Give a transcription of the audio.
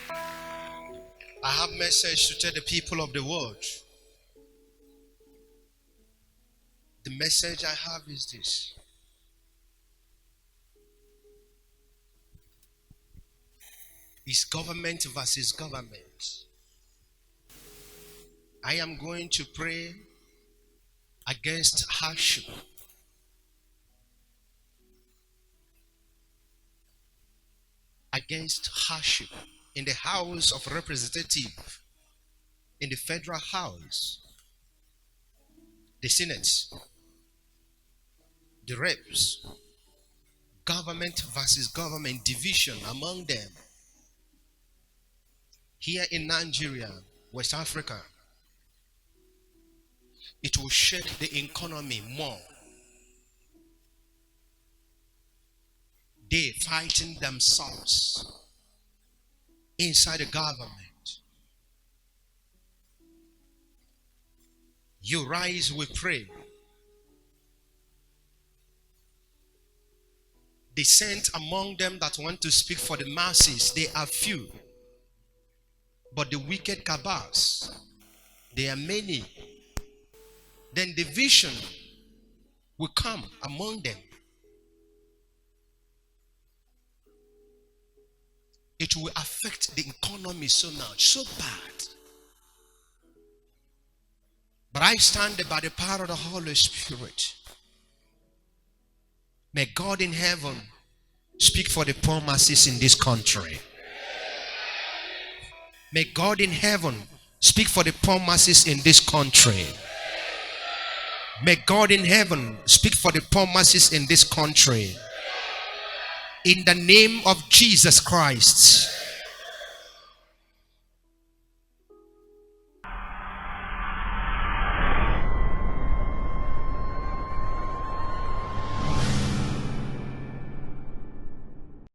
I have message to tell the people of the world. The message I have is this. It's government versus government. I am going to pray against hardship. Against hardship in the House of Representatives, in the Federal House, the Senate, the reps, government versus government division among them. Here in Nigeria, West Africa, it will shake the economy more. They fighting themselves inside the government. You rise, we pray. The saints among them that want to speak for the masses, they are few. But the wicked cabals, they are many. Then division will come among them. It will affect the economy so much, so bad. But I stand by the power of the Holy Spirit. May God in heaven speak for the poor masses in this country. May God in heaven speak for the poor masses in this country. May God in heaven speak for the poor masses in this country. In the name of Jesus Christ.